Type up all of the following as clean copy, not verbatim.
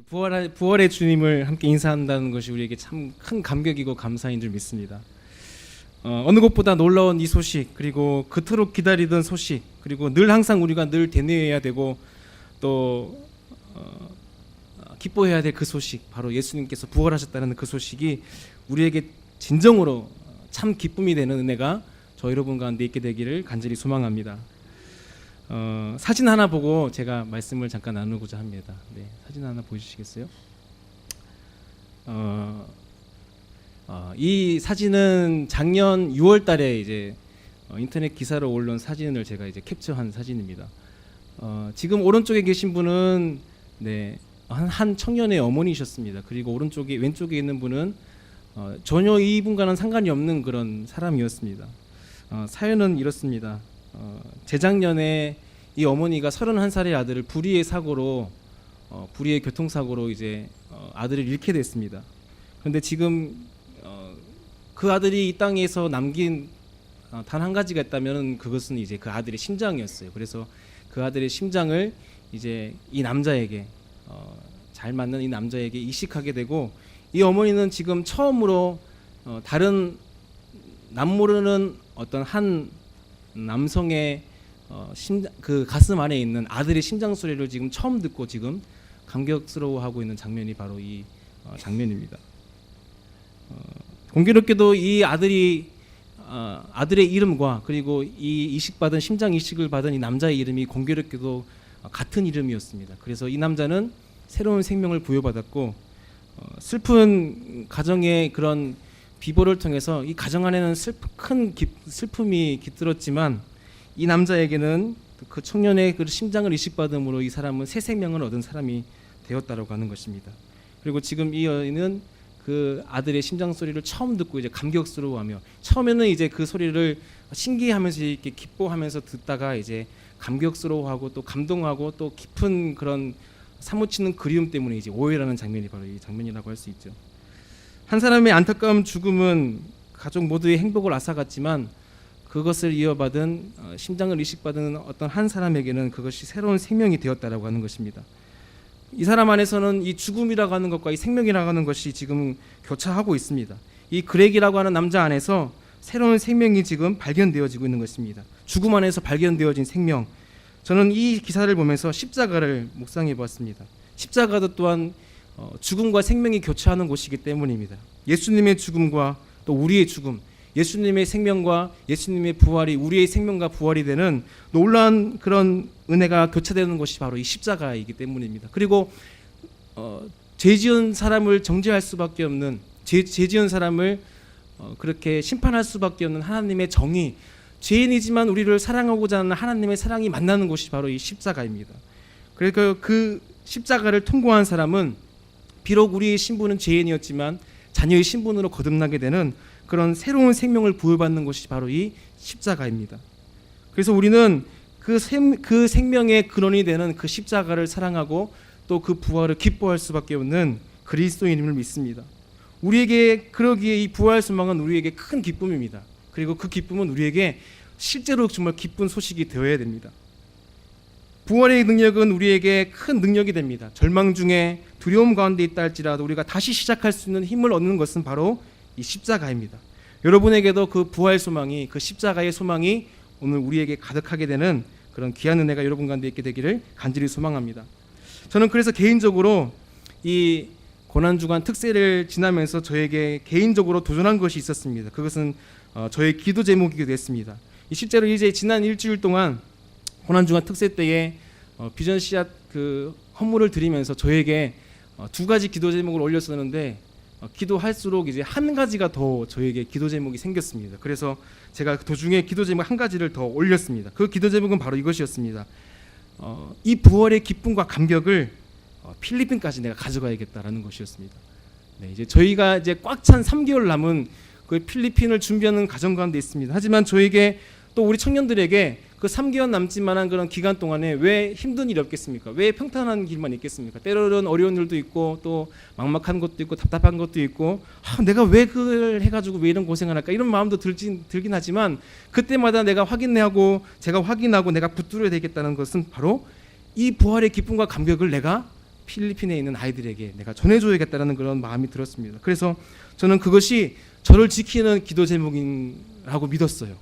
부활의 주님을 함께 인사한다는 것이 우리에게 참 큰 감격이고 감사인 줄 믿습니다. 어느 것보다 놀라운 이 소식, 그리고 그토록 기다리던 소식, 그리고 늘 항상 우리가 늘 되뇌어야 되고 또 기뻐해야 될 그 소식, 바로 예수님께서 부활하셨다는 그 소식이 우리에게 진정으로 참 기쁨이 되는 은혜가 저 여러분 가운데 있게 되기를 간절히 소망합니다. 사진 하나 보고 제가 말씀을 잠깐 나누고자 합니다. 네, 사진 하나 보여주시겠어요? 이 사진은 작년 6월달에 이제 인터넷 기사로 올라온 사진을 제가 이제 캡처한 사진입니다. 지금 오른쪽에 계신 분은 한 청년의 어머니셨습니다. 그리고 왼쪽에 있는 분은 전혀 이분과는 상관이 없는 그런 사람이었습니다. 사연은 이렇습니다. 재작년에 이 어머니가 31살의 아들을 불의의 교통사고로 이제 아들을 잃게 됐습니다. 그런데 지금 그 아들이 이 땅에서 남긴 단 한 가지가 있다면 그것은 이제 그 아들의 심장이었어요. 그래서 그 아들의 심장을 이제 이 남자에게 잘 맞는 이 남자에게 이식하게 되고, 이 어머니는 지금 처음으로 다른 남모르는 어떤 한 남성의 그 가슴 안에 있는 아들의 심장 소리를 지금 처음 듣고 지금 감격스러워하고 있는 장면이 바로 이 장면입니다. 공교롭게도 이 아들의 이름과 그리고 이 심장 이식을 받은 이 남자의 이름이 공교롭게도 같은 이름이었습니다. 그래서 이 남자는 새로운 생명을 부여받았고, 슬픈 가정의 그런 비보를 통해서 이 가정 안에는 큰 슬픔이 깃들었지만, 이 남자에게는 그 청년의 그 심장을 이식받음으로 이 사람은 새 생명을 얻은 사람이 되었다라고 하는 것입니다. 그리고 지금 이 여인은 그 아들의 심장 소리를 처음 듣고 이제 감격스러워하며, 처음에는 이제 그 소리를 신기해하면서 이렇게 기뻐하면서 듣다가 이제 감격스러워하고 또 감동하고 또 깊은 그런 사무치는 그리움 때문에 이제 오해라는 장면이 바로 이 장면이라고 할 수 있죠. 한 사람의 안타까운 죽음은 가족 모두의 행복을 앗아갔지만, 그것을 이어받은 심장을 이식받은 어떤 한 사람에게는 그것이 새로운 생명이 되었다라고 하는 것입니다. 이 사람 안에서는 이 죽음이라고 하는 것과 이 생명이라고 하는 것이 지금 교차하고 있습니다. 이 그렉이라고 하는 남자 안에서 새로운 생명이 지금 발견되어지고 있는 것입니다. 죽음 안에서 발견되어진 생명. 저는 이 기사를 보면서 십자가를 묵상해 보았습니다. 십자가도 또한 죽음과 생명이 교차하는 곳이기 때문입니다. 예수님의 죽음과 또 우리의 죽음, 예수님의 생명과 예수님의 부활이 우리의 생명과 부활이 되는 놀라운 그런 은혜가 교차되는 것이 바로 이 십자가이기 때문입니다. 그리고 죄 지은 사람을 정죄할 수밖에 없는, 죄 지은 사람을 그렇게 심판할 수밖에 없는 하나님의 정의, 죄인이지만 우리를 사랑하고자 하는 하나님의 사랑이 만나는 곳이 바로 이 십자가입니다. 그래서 그 십자가를 통과한 사람은 비록 우리의 신분은 죄인이었지만 자녀의 신분으로 거듭나게 되는 그런 새로운 생명을 부여받는 것이 바로 이 십자가입니다. 그래서 우리는 그 생명의 근원이 되는 그 십자가를 사랑하고 또 그 부활을 기뻐할 수밖에 없는 그리스도인임을 믿습니다. 우리에게 그러기에 이 부활 소망은 우리에게 큰 기쁨입니다. 그리고 그 기쁨은 우리에게 실제로 정말 기쁜 소식이 되어야 됩니다. 부활의 능력은 우리에게 큰 능력이 됩니다. 절망 중에 두려움 가운데 있다 할지라도 우리가 다시 시작할 수 있는 힘을 얻는 것은 바로 이 십자가입니다. 여러분에게도 그 부활 소망이, 그 십자가의 소망이 오늘 우리에게 가득하게 되는 그런 귀한 은혜가 여러분 가운데 있게 되기를 간절히 소망합니다. 저는 그래서 개인적으로 이 고난주간 특세를 지나면서 저에게 개인적으로 도전한 것이 있었습니다. 그것은 저의 기도 제목이기도 했습니다. 실제로 이제 지난 일주일 동안 고난주간 특세 때에 비전 씨앗 그 헌물을 드리면서 저에게 두 가지 기도 제목을 올렸었는데, 기도할수록 이제 한 가지가 더 저에게 기도 제목이 생겼습니다. 그래서 제가 도중에 기도 제목 한 가지를 더 올렸습니다. 그 기도 제목은 바로 이것이었습니다. 이 부활의 기쁨과 감격을 필리핀까지 내가 가져가야겠다라는 것이었습니다. 네, 이제 저희가 이제 꽉 찬 3개월 남은 그 필리핀을 준비하는 과정 가운데 있습니다. 하지만 저에게 또 우리 청년들에게 그 3개월 남지만한 그런 기간 동안에 왜 힘든 일이 없겠습니까? 왜 평탄한 길만 있겠습니까? 때로는 어려운 일도 있고 또 막막한 것도 있고 답답한 것도 있고, 내가 왜 그걸 해가지고 왜 이런 고생을 할까, 이런 마음도 들긴 하지만, 그때마다 제가 확인하고 내가 붙들어야 되겠다는 것은 바로 이 부활의 기쁨과 감격을 내가 필리핀에 있는 아이들에게 내가 전해줘야겠다라는 그런 마음이 들었습니다. 그래서 저는 그것이 저를 지키는 기도 제목이라고 믿었어요.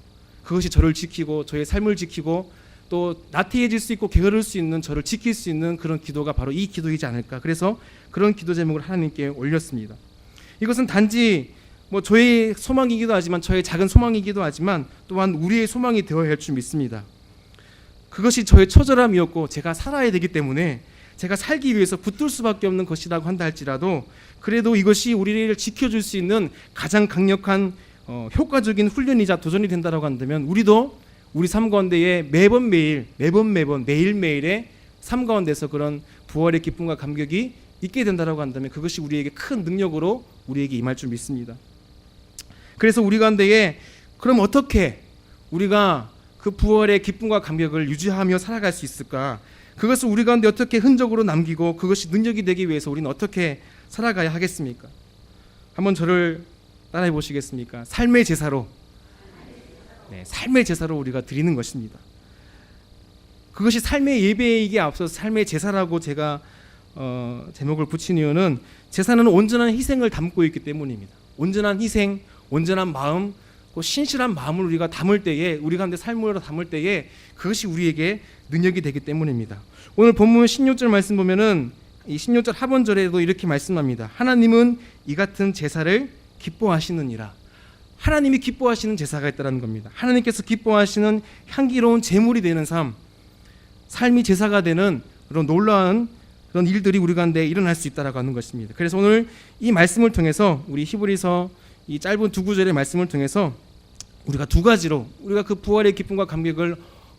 그것이 저를 지키고 저의 삶을 지키고 또 나태해질 수 있고 게으를 수 있는 저를 지킬 수 있는 그런 기도가 바로 이 기도이지 않을까. 그래서 그런 기도 제목을 하나님께 올렸습니다. 이것은 단지 저의 소망이기도 하지만 저의 작은 소망이기도 하지만 또한 우리의 소망이 되어야 할 줄 믿습니다. 그것이 저의 처절함이었고 제가 살아야 되기 때문에 제가 살기 위해서 붙들 수밖에 없는 것이라고 한다 할지라도 그래도 이것이 우리를 지켜줄 수 있는 가장 강력한 효과적인 훈련이자 도전이 된다고 한다면 우리도 우리 삶 가운데에 매번 매일매일의 삶 가운데서 그런 부활의 기쁨과 감격이 있게 된다고 한다면 그것이 우리에게 큰 능력으로 우리에게 임할 줄 믿습니다. 그래서 우리 가운데에 그럼 어떻게 우리가 그 부활의 기쁨과 감격을 유지하며 살아갈 수 있을까? 그것을 우리 가운데 어떻게 흔적으로 남기고 그것이 능력이 되기 위해서 우리는 어떻게 살아가야 하겠습니까? 한번 저를 따라해 보시겠습니까? 삶의 제사로 삶의 제사로 우리가 드리는 것입니다. 그것이 삶의 예배이기에 앞서서 삶의 제사라고 제가 제목을 붙인 이유는 제사는 온전한 희생을 담고 있기 때문입니다. 온전한 희생, 온전한 마음, 신실한 마음을 우리가 담을 때에 우리 가운데 삶으로 담을 때에 그것이 우리에게 능력이 되기 때문입니다. 오늘 본문 16절 말씀 보면은 이 16절 하본절에도 이렇게 말씀합니다. 하나님은 이 같은 제사를 기뻐하시느니라. 하나님이 기뻐하시는 제사가 있다는 겁니다. 하나님께서 기뻐하시는 향기로운 제물이 되는 삶이 제사가 되는 그런 놀라운 그런 일들이 우리 가운데 일어날 수 있다라고 하는 것입니다. 그래서 오늘 이 말씀을 통해서 우리 히브리서 이 짧은 두 구절의 말씀을 통해서 우리가 두 가지로 우리가 그 부활의 기쁨과 감격을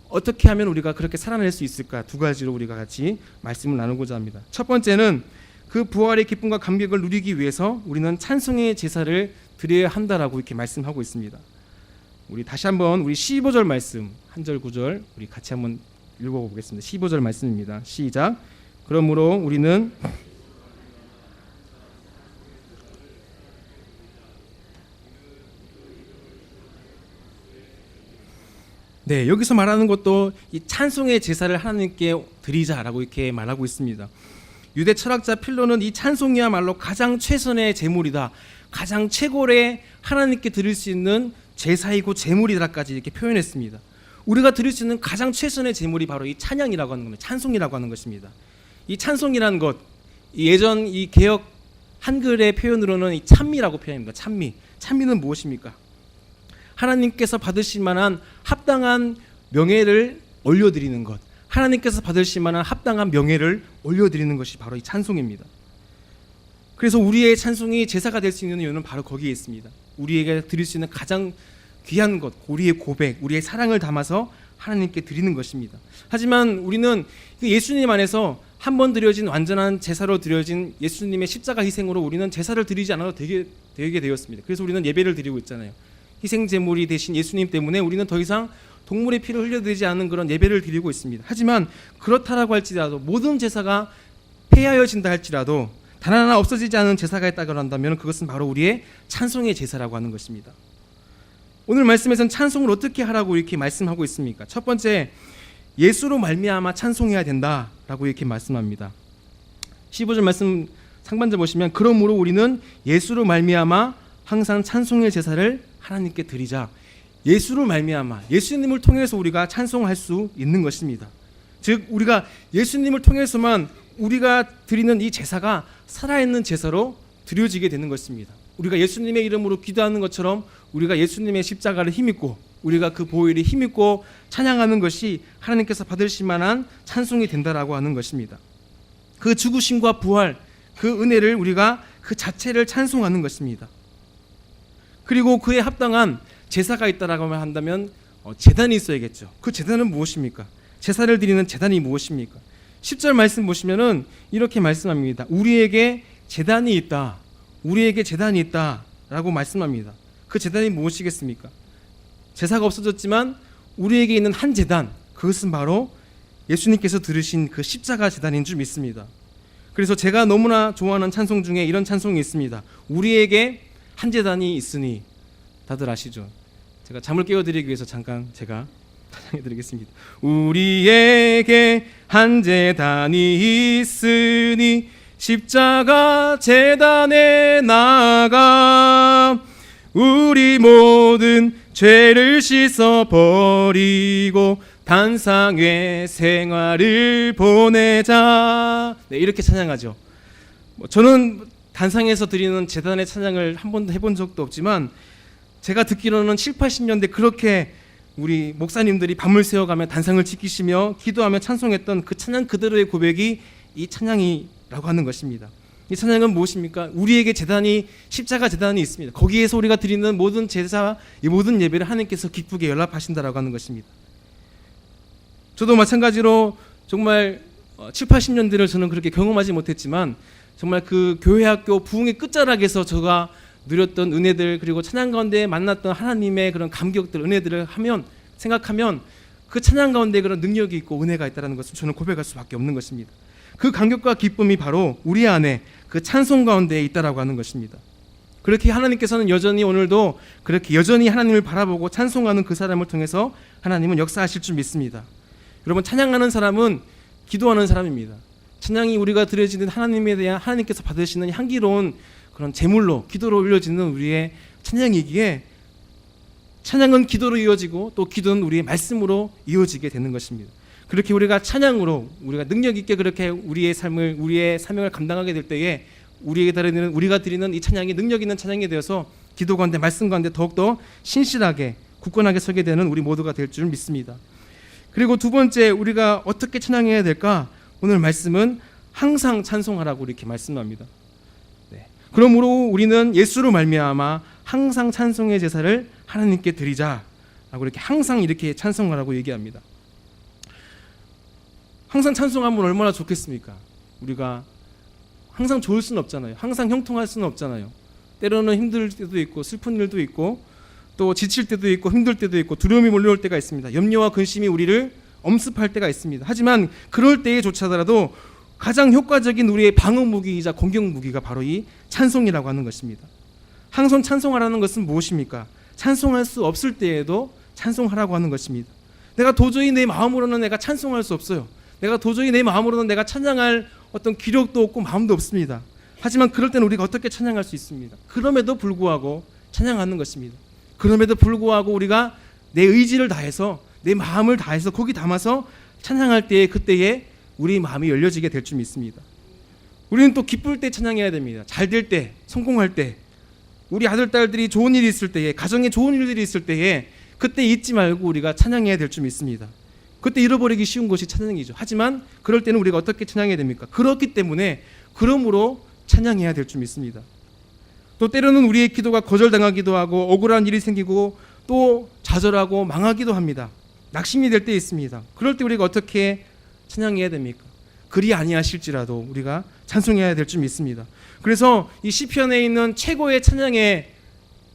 어떻게 하면 우리가 그렇게 살아낼 수 있을까 두 가지로 우리가 같이 말씀을 나누고자 합니다. 첫 번째는 그 부활의 기쁨과 감격을 누리기 위해서 우리는 찬송의 제사를 드려야 한다라고 이렇게 말씀하고 있습니다. 우리 다시 한번 우리 15절 말씀 한 절 9절 우리 같이 한번 읽어보겠습니다. 15절 말씀입니다. 시작. 그러므로 우리는 여기서 말하는 것도 이 찬송의 제사를 하나님께 드리자라고 이렇게 말하고 있습니다. 유대 철학자 필로는 이 찬송이야말로 가장 최선의 제물이다, 가장 최고의 하나님께 드릴 수 있는 제사이고 제물이다까지 이렇게 표현했습니다. 우리가 드릴 수 있는 가장 최선의 제물이 바로 이 찬양이라고 하는 겁니다. 찬송이라고 하는 것입니다. 이 찬송이라는 것, 예전 이 개역 한글의 표현으로는 이 찬미라고 표현합니다. 찬미는 무엇입니까? 하나님께서 받으실 만한 합당한 명예를 올려드리는 것, 하나님께서 받으실 만한 합당한 명예를 올려드리는 것이 바로 이 찬송입니다. 그래서 우리의 찬송이 제사가 될 수 있는 이유는 바로 거기에 있습니다. 우리에게 드릴 수 있는 가장 귀한 것, 우리의 고백, 우리의 사랑을 담아서 하나님께 드리는 것입니다. 하지만 우리는 예수님 안에서 한 번 드려진 완전한 제사로 드려진 예수님의 십자가 희생으로 우리는 제사를 드리지 않아도 되게 되었습니다. 그래서 우리는 예배를 드리고 있잖아요. 희생 제물이 되신 예수님 때문에 우리는 더 이상 동물의 피를 흘려드리지 않는 그런 예배를 드리고 있습니다. 하지만 그렇다라고 할지라도 모든 제사가 폐하여진다 할지라도 단 하나 없어지지 않은 제사가 있다고 한다면 그것은 바로 우리의 찬송의 제사라고 하는 것입니다. 오늘 말씀에서는 찬송을 어떻게 하라고 이렇게 말씀하고 있습니까? 첫 번째, 예수로 말미암아 찬송해야 된다라고 이렇게 말씀합니다. 15절 말씀 상반절 보시면 그러므로 우리는 예수로 말미암아 항상 찬송의 제사를 하나님께 드리자. 예수로 말미암아 예수님을 통해서 우리가 찬송할 수 있는 것입니다. 즉 우리가 예수님을 통해서만 우리가 드리는 이 제사가 살아있는 제사로 드려지게 되는 것입니다. 우리가 예수님의 이름으로 기도하는 것처럼 우리가 예수님의 십자가를 힘입고 우리가 그 보혈을 힘입고 찬양하는 것이 하나님께서 받으실 만한 찬송이 된다라고 하는 것입니다. 그 죽으심과 부활, 그 은혜를 우리가 그 자체를 찬송하는 것입니다. 그리고 그에 합당한 제사가 있다라고 한다면 제단이 있어야겠죠. 그 제단은 무엇입니까? 제사를 드리는 제단이 무엇입니까? 10절 말씀 보시면은 이렇게 말씀합니다. 우리에게 제단이 있다. 우리에게 제단이 있다라고 말씀합니다. 그 제단이 무엇이겠습니까? 제사가 없어졌지만 우리에게 있는 한 제단, 그것은 바로 예수님께서 들으신 그 십자가 제단인 줄 믿습니다. 그래서 제가 너무나 좋아하는 찬송 중에 이런 찬송이 있습니다. 우리에게 한 제단이 있으니. 다들 아시죠? 제가 잠을 깨워드리기 위해서 잠깐 제가 찬양해드리겠습니다. 우리에게 한 제단이 있으니 십자가 제단에 나가 우리 모든 죄를 씻어버리고 단상의 생활을 보내자. 네, 이렇게 찬양하죠. 저는 단상에서 드리는 제단의 찬양을 한 번도 해본 적도 없지만 제가 듣기로는 7, 80년대 그렇게 우리 목사님들이 밤을 새워가며 단상을 지키시며 기도하며 찬송했던 그 찬양 그대로의 고백이 이 찬양이라고 하는 것입니다. 이 찬양은 무엇입니까? 우리에게 제단이 십자가 제단이 있습니다. 거기에서 우리가 드리는 모든 제사, 이 모든 예배를 하나님께서 기쁘게 연락하신다라고 하는 것입니다. 저도 마찬가지로 정말 7, 80년대를 저는 그렇게 경험하지 못했지만 정말 그 교회학교 부흥의 끝자락에서 제가 누렸던 은혜들 그리고 찬양 가운데 만났던 하나님의 그런 감격들 은혜들을 생각하면 그 찬양 가운데 그런 능력이 있고 은혜가 있다는 것을 저는 고백할 수밖에 없는 것입니다. 그 감격과 기쁨이 바로 우리 안에 그 찬송 가운데 있다라고 하는 것입니다. 그렇게 하나님께서는 여전히 오늘도 그렇게 여전히 하나님을 바라보고 찬송하는 그 사람을 통해서 하나님은 역사하실 줄 믿습니다. 여러분, 찬양하는 사람은 기도하는 사람입니다. 찬양이 우리가 드려지는 하나님에 대한 하나님께서 받으시는 향기로운 그런 제물로 기도로 올려지는 우리의 찬양이기에 찬양은 기도로 이어지고 또 기도는 우리의 말씀으로 이어지게 되는 것입니다. 그렇게 우리가 찬양으로 우리가 능력 있게 그렇게 우리의 사명을 감당하게 될 때에 우리가 드리는 이 찬양이 능력 있는 찬양이 되어서 기도 가운데 말씀 가운데 더욱더 신실하게 굳건하게 서게 되는 우리 모두가 될 줄 믿습니다. 그리고 두 번째 우리가 어떻게 찬양해야 될까? 오늘 말씀은 항상 찬송하라고 이렇게 말씀합니다. 네. 그러므로 우리는 예수로 말미암아 항상 찬송의 제사를 하나님께 드리자라고 이렇게 항상 이렇게 찬송하라고 얘기합니다. 항상 찬송하면 얼마나 좋겠습니까? 우리가 항상 좋을 수는 없잖아요. 항상 형통할 수는 없잖아요. 때로는 힘들 때도 있고 슬픈 일도 있고 또 지칠 때도 있고 힘들 때도 있고 두려움이 몰려올 때가 있습니다. 염려와 근심이 우리를 엄습할 때가 있습니다. 하지만 그럴 때에조차라도 가장 효과적인 우리의 방어 무기이자 공격 무기가 바로 이 찬송이라고 하는 것입니다. 항상 찬송하라는 것은 무엇입니까? 찬송할 수 없을 때에도 찬송하라고 하는 것입니다. 내가 도저히 내 마음으로는 내가 찬송할 수 없어요. 내가 도저히 내 마음으로는 내가 찬양할 어떤 기력도 없고 마음도 없습니다. 하지만 그럴 때는 우리가 어떻게 찬양할 수 있습니다. 그럼에도 불구하고 찬양하는 것입니다. 그럼에도 불구하고 우리가 내 의지를 다해서 내 마음을 다해서 거기 담아서 찬양할 때에 그때에 우리 마음이 열려지게 될 줄 믿습니다. 우리는 또 기쁠 때 찬양해야 됩니다. 잘 될 때, 성공할 때, 우리 아들, 딸들이 좋은 일이 있을 때에, 가정에 좋은 일들이 있을 때에 그때 잊지 말고 우리가 찬양해야 될 줄 믿습니다. 그때 잃어버리기 쉬운 것이 찬양이죠. 하지만 그럴 때는 우리가 어떻게 찬양해야 됩니까? 그렇기 때문에 그러므로 찬양해야 될 줄 믿습니다. 또 때로는 우리의 기도가 거절당하기도 하고 억울한 일이 생기고 또 좌절하고 망하기도 합니다. 낙심이 될 때 있습니다. 그럴 때 우리가 어떻게 찬양해야 됩니까? 그리 아니하실지라도 우리가 찬송해야 될 줄 믿습니다. 그래서 이 시편에 있는 최고의 찬양의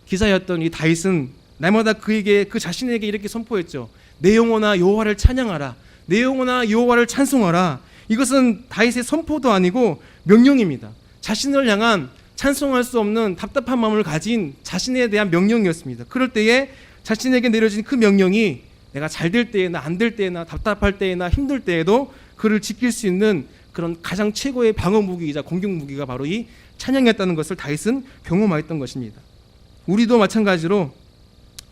기사였던 이 다윗은 날마다 그 자신에게 이렇게 선포했죠. 내 영혼아 여호와를 찬양하라. 내 영혼아 여호와를 찬송하라. 이것은 다윗의 선포도 아니고 명령입니다. 자신을 향한 찬송할 수 없는 답답한 마음을 가진 자신에 대한 명령이었습니다. 그럴 때에 자신에게 내려진 그 명령이 내가 잘 될 때에나 안 될 때나 답답할 때나 힘들 때에도 그를 지킬 수 있는 그런 가장 최고의 방어 무기이자 공격 무기가 바로 이 찬양이었다는 것을 다윗은 경험하였던 것입니다. 우리도 마찬가지로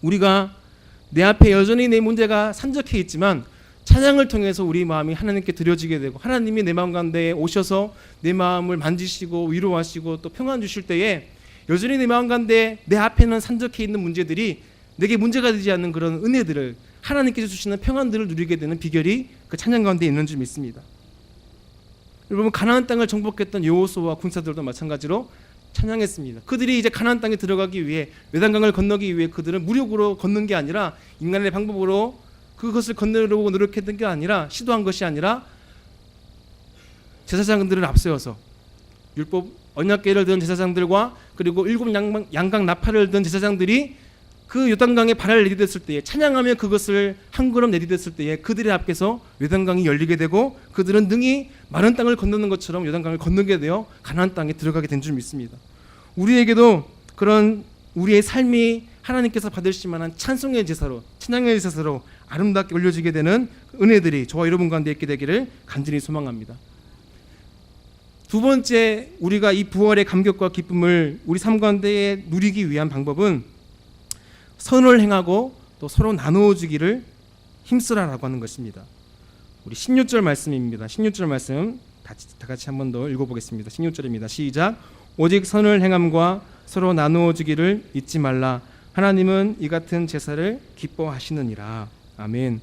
우리가 내 앞에 여전히 내 문제가 산적해 있지만 찬양을 통해서 우리 마음이 하나님께 드려지게 되고 하나님이 내 마음 가운데 오셔서 내 마음을 만지시고 위로하시고 또 평안 주실 때에 여전히 내 마음 가운데 내 앞에는 산적해 있는 문제들이 내게 문제가 되지 않는 그런 은혜들을 하나님께서 주시는 평안들을 누리게 되는 비결이 그 찬양 가운데 있는 줄 믿습니다. 여러분, 가나안 땅을 정복했던 여호수아와 군사들도 마찬가지로 찬양했습니다. 그들이 이제 가나안 땅에 들어가기 위해 요단강을 건너기 위해 그들은 무력으로 걷는 게 아니라 인간의 방법으로 그것을 건너려고 노력했던 게 아니라 시도한 것이 아니라 제사장들을 앞세워서 율법 언약궤를 든 제사장들과 그리고 7 양각 나팔을 든 제사장들이 그 요단강에 발을 내디뎠을 때에 찬양하며 그것을 한 걸음 내디뎠을 때에 그들의 앞에서 요단강이 열리게 되고 그들은 능히 마른 땅을 건너는 것처럼 요단강을 건너게 되어 가나안 땅에 들어가게 된 줄 믿습니다. 우리에게도 그런 우리의 삶이 하나님께서 받으실 만한 찬송의 제사로 찬양의 제사로 아름답게 올려지게 되는 은혜들이 저와 여러분 가운데 있게 되기를 간절히 소망합니다. 두 번째, 우리가 이 부활의 감격과 기쁨을 우리 삶 가운데 누리기 위한 방법은 선을 행하고 또 서로 나누어 주기를 힘쓰라라고 하는 것입니다. 우리 16절 말씀입니다. 16절 말씀 다 같이 한 번 더 읽어보겠습니다. 16절입니다. 시작. 오직 선을 행함과 서로 나누어 주기를 잊지 말라. 하나님은 이 같은 제사를 기뻐하시느니라. 아멘.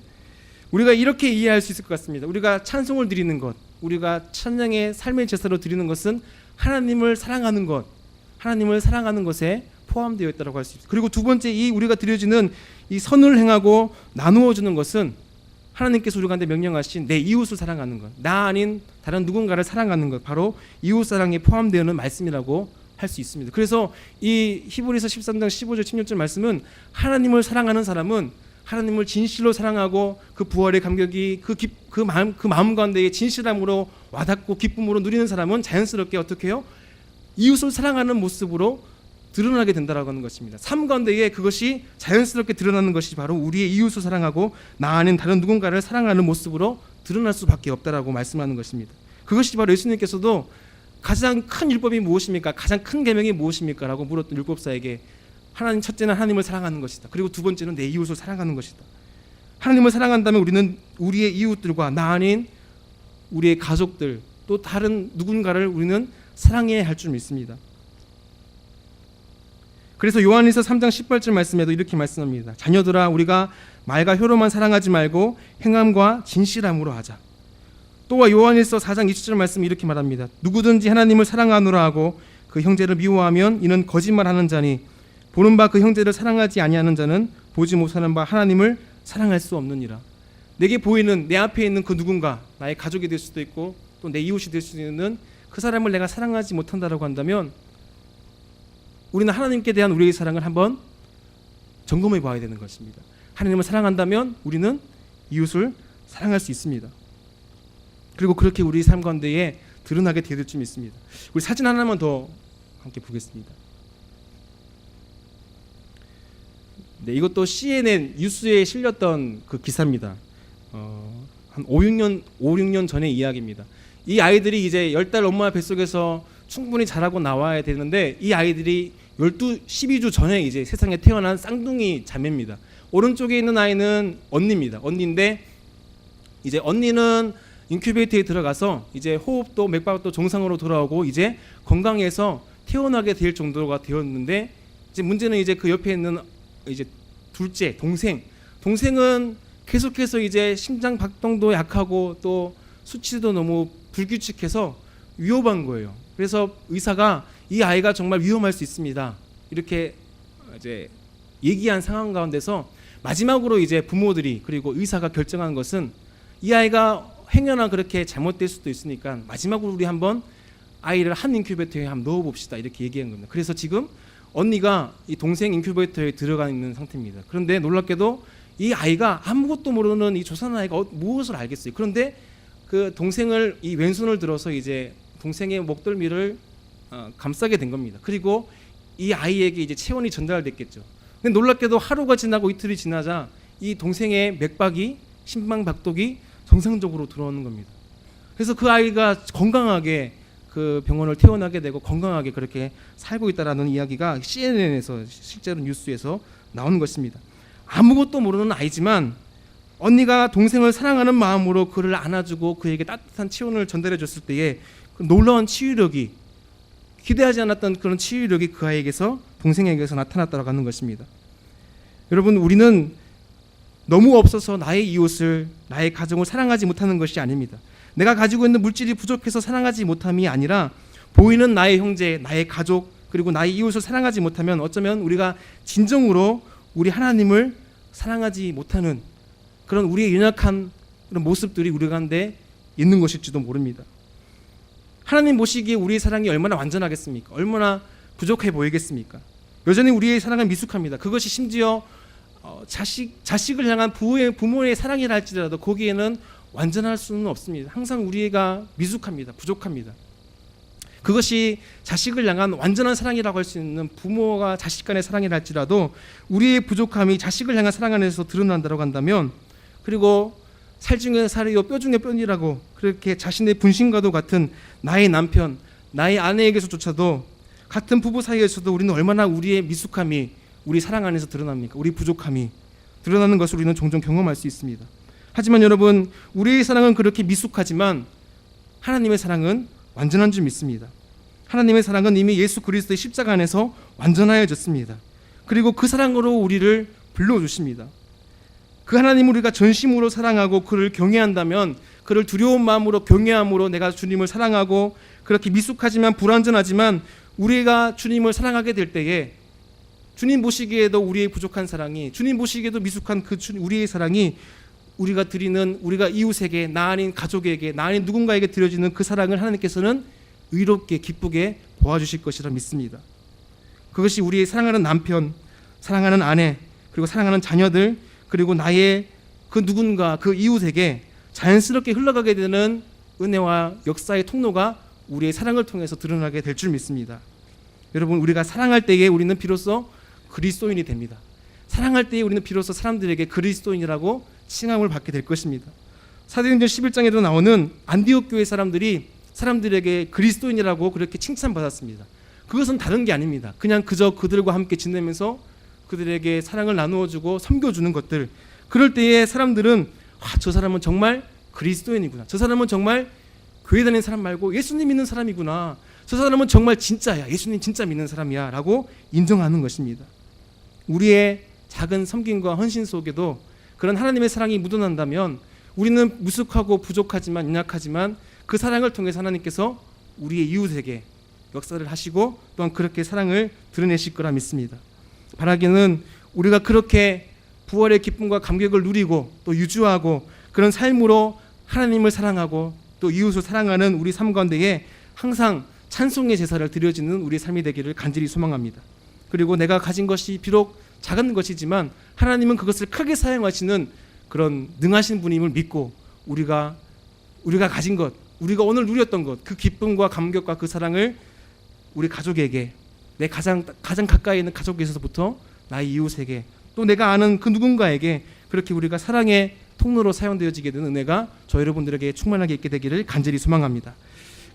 우리가 이렇게 이해할 수 있을 것 같습니다. 우리가 찬송을 드리는 것, 우리가 찬양의 삶의 제사로 드리는 것은 하나님을 사랑하는 것, 하나님을 사랑하는 것에 포함되어 있다고 할 수 있습니다. 그리고 두 번째, 이 우리가 드려지는 이 선을 행하고 나누어 주는 것은 하나님께서 우리 가운데 명령하신 내 이웃을 사랑하는 것, 나 아닌 다른 누군가를 사랑하는 것, 바로 이웃 사랑에 포함되어 있는 말씀이라고 할 수 있습니다. 그래서 이 히브리서 13장 15절 16절 말씀은 하나님을 사랑하는 사람은 하나님을 진실로 사랑하고 그 부활의 감격이 그 마음 가운데에 진실함으로 와닿고 기쁨으로 누리는 사람은 자연스럽게 어떻게 해요? 이웃을 사랑하는 모습으로 드러나게 된다라고 하는 것입니다. 삶 가운데에 그것이 자연스럽게 드러나는 것이 바로 우리의 이웃을 사랑하고 나 아닌 다른 누군가를 사랑하는 모습으로 드러날 수밖에 없다라고 말씀하는 것입니다. 그것이 바로 예수님께서도 가장 큰 율법이 무엇입니까? 가장 큰 계명이 무엇입니까? 라고 물었던 율법사에게 하나님, 첫째는 하나님을 사랑하는 것이다. 그리고 두 번째는 내 이웃을 사랑하는 것이다. 하나님을 사랑한다면 우리는 우리의 이웃들과 나 아닌 우리의 가족들 또 다른 누군가를 우리는 사랑해야 할 줄 믿습니다. 그래서 요한일서 3장 18절 말씀에도 이렇게 말씀합니다. 자녀들아, 우리가 말과 혀로만 사랑하지 말고 행함과 진실함으로 하자. 또한 요한일서 4장 20절 말씀 이렇게 말합니다. 누구든지 하나님을 사랑하노라 하고 그 형제를 미워하면 이는 거짓말하는 자니 보는 바 그 형제를 사랑하지 아니하는 자는 보지 못하는 바 하나님을 사랑할 수 없느니라. 내게 보이는 내 앞에 있는 그 누군가, 나의 가족이 될 수도 있고 또 내 이웃이 될 수도 있는 그 사람을 내가 사랑하지 못한다라고 한다면 우리는 하나님께 대한 우리의 사랑을 한번 점검해 봐야 되는 것입니다. 하나님을 사랑한다면 우리는 이웃을 사랑할 수 있습니다. 그리고 그렇게 우리 삶 가운데에 드러나게 될 줄 믿습니다. 우리 사진 하나만 더 함께 보겠습니다. 네, 이것도 CNN 뉴스에 실렸던 그 기사입니다. 한 5-6년 전의 이야기입니다. 이 아이들이 이제 10달 엄마 뱃속에서 충분히 자라고 나와야 되는데 이 아이들이 12주 전에 이제 세상에 태어난 쌍둥이 자매입니다. 오른쪽에 있는 아이는 언니입니다. 언니인데 이제 언니는 인큐베이터에 들어가서 이제 호흡도 맥박도 정상으로 돌아오고 이제 건강해서 태어나게 될 정도가 되었는데 이제 문제는 이제 그 옆에 있는 이제 둘째 동생은 계속해서 이제 심장 박동도 약하고 또 수치도 너무 불규칙해서 위험한 거예요. 그래서 의사가 이 아이가 정말 위험할 수 있습니다. 이렇게 이제 얘기한 상황 가운데서 마지막으로 이제 부모들이 그리고 의사가 결정한 것은 이 아이가 행여나 그렇게 잘못될 수도 있으니까 마지막으로 우리 한번 아이를 한 인큐베이터에 한번 넣어봅시다 이렇게 얘기한 겁니다. 그래서 지금 언니가 이 동생 인큐베이터에 들어가 있는 상태입니다. 그런데 놀랍게도 이 아이가 아무것도 모르는 이 조선 아이가 무엇을 알겠어요. 그런데 그 동생을 이 왼손을 들어서 이제 동생의 목덜미를 감싸게 된 겁니다. 그리고 이 아이에게 이제 체온이 전달됐겠죠. 근데 놀랍게도 하루가 지나고 이틀이 지나자 이 동생의 맥박이 심장 박동이 정상적으로 들어오는 겁니다. 그래서 그 아이가 건강하게 그 병원을 퇴원하게 되고 건강하게 그렇게 살고 있다라는 이야기가 CNN에서 실제로 뉴스에서 나오는 것입니다. 아무것도 모르는 아이지만 언니가 동생을 사랑하는 마음으로 그를 안아주고 그에게 따뜻한 체온을 전달해 줬을 때에 그 놀라운 치유력이 기대하지 않았던 그런 치유력이 그 아이에게서 동생에게서 나타났다고 하는 것입니다. 여러분, 우리는 너무 없어서 나의 이웃을 나의 가정을 사랑하지 못하는 것이 아닙니다. 내가 가지고 있는 물질이 부족해서 사랑하지 못함이 아니라 보이는 나의 형제, 나의 가족 그리고 나의 이웃을 사랑하지 못하면 어쩌면 우리가 진정으로 우리 하나님을 사랑하지 못하는 그런 우리의 연약한 그런 모습들이 우리 가운데 있는 것일지도 모릅니다. 하나님 보시기에 우리의 사랑이 얼마나 완전하겠습니까? 얼마나 부족해 보이겠습니까? 여전히 우리의 사랑은 미숙합니다. 그것이 심지어 자식을 향한 부모의 사랑이라 할지라도 거기에는 완전할 수는 없습니다. 항상 우리가 미숙합니다. 부족합니다. 그것이 자식을 향한 완전한 사랑이라고 할 수 있는 부모가 자식 간의 사랑이라 할지라도 우리의 부족함이 자식을 향한 사랑 안에서 드러난다고 한다면 그리고 살 중에 살이요 뼈 중에 뼈니라고 그렇게 자신의 분신과도 같은 나의 남편, 나의 아내에게서조차도 같은 부부 사이에서도 우리는 얼마나 우리의 미숙함이 우리 사랑 안에서 드러납니까? 우리 부족함이 드러나는 것을 우리는 종종 경험할 수 있습니다. 하지만 여러분, 우리의 사랑은 그렇게 미숙하지만 하나님의 사랑은 완전한 줄 믿습니다. 하나님의 사랑은 이미 예수 그리스도의 십자가 안에서 완전하여졌습니다. 그리고 그 사랑으로 우리를 불러주십니다. 그 하나님을 우리가 전심으로 사랑하고 그를 경외한다면, 그를 두려운 마음으로 경외함으로 내가 주님을 사랑하고 그렇게 미숙하지만 불완전하지만 우리가 주님을 사랑하게 될 때에 주님 보시기에도 우리의 부족한 사랑이, 주님 보시기에도 미숙한 그 우리의 사랑이 우리가 드리는, 우리가 이웃에게, 나 아닌 가족에게, 나 아닌 누군가에게 드려지는 그 사랑을 하나님께서는 의롭게 기쁘게 보아주실 것이라 믿습니다. 그것이 우리의 사랑하는 남편, 사랑하는 아내, 그리고 사랑하는 자녀들, 그리고 나의 그 누군가, 그 이웃에게 자연스럽게 흘러가게 되는 은혜와 역사의 통로가 우리의 사랑을 통해서 드러나게 될 줄 믿습니다. 여러분, 우리가 사랑할 때에 우리는 비로소 그리스도인이 됩니다. 사랑할 때에 우리는 비로소 사람들에게 그리스도인이라고 칭함을 받게 될 것입니다. 사도행전 11장에도 나오는 안디옥 교회 사람들이 사람들에게 그리스도인이라고 그렇게 칭찬받았습니다. 그것은 다른 게 아닙니다. 그냥 그저 그들과 함께 지내면서 그들에게 사랑을 나누어주고 섬겨주는 것들, 그럴 때에 사람들은 저 사람은 정말 그리스도인이구나, 저 사람은 정말 교회 다니는 사람 말고 예수님 믿는 사람이구나, 저 사람은 정말 진짜야, 예수님 진짜 믿는 사람이야 라고 인정하는 것입니다. 우리의 작은 섬김과 헌신 속에도 그런 하나님의 사랑이 묻어난다면 우리는 무숙하고 부족하지만 연약하지만 그 사랑을 통해서 하나님께서 우리의 이웃에게 역사를 하시고 또한 그렇게 사랑을 드러내실 거라 믿습니다. 바라기는 우리가 그렇게 부활의 기쁨과 감격을 누리고 또 유주하고 그런 삶으로 하나님을 사랑하고 또 이웃을 사랑하는 우리 삶 가운데에 항상 찬송의 제사를 드려지는 우리 삶이 되기를 간절히 소망합니다. 그리고 내가 가진 것이 비록 작은 것이지만 하나님은 그것을 크게 사용하시는 그런 능하신 분임을 믿고 우리가 가진 것, 우리가 오늘 누렸던 것, 그 기쁨과 감격과 그 사랑을 우리 가족에게, 내 가장 가까이 있는 가족에서부터 나의 이웃에게, 또 내가 아는 그 누군가에게 그렇게 우리가 사랑의 통로로 사용되어지게 되는 은혜가 저 여러분들에게 충만하게 있게 되기를 간절히 소망합니다.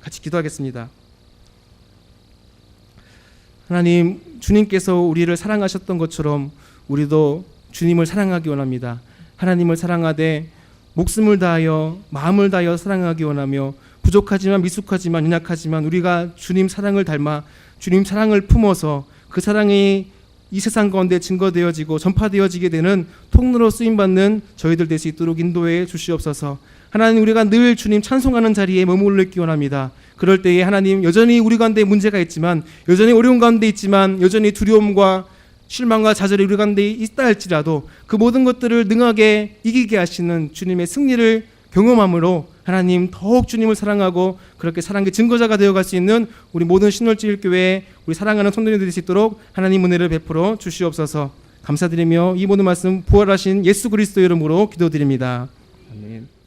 같이 기도하겠습니다. 하나님, 주님께서 우리를 사랑하셨던 것처럼 우리도 주님을 사랑하기 원합니다. 하나님을 사랑하되 목숨을 다하여 마음을 다하여 사랑하기 원하며 부족하지만 미숙하지만 연약하지만 우리가 주님 사랑을 닮아 주님 사랑을 품어서 그 사랑이 이 세상 가운데 증거되어지고 전파되어지게 되는 통로로 쓰임받는 저희들 될 수 있도록 인도해 주시옵소서. 하나님, 우리가 늘 주님 찬송하는 자리에 머물러 있기 원합니다. 그럴 때에 하나님, 여전히 우리 가운데 문제가 있지만, 여전히 어려운 가운데 있지만, 여전히 두려움과 실망과 좌절이 우리 가운데 있다 할지라도 그 모든 것들을 능하게 이기게 하시는 주님의 승리를 경험함으로 하나님 더욱 주님을 사랑하고 그렇게 사랑의 증거자가 되어갈 수 있는 우리 모든 신월주일교회 우리 사랑하는 성도님들이 될 수 있도록 하나님 은혜를 베풀어 주시옵소서. 감사드리며 이 모든 말씀 부활하신 예수 그리스도 이름으로 기도드립니다. 아멘.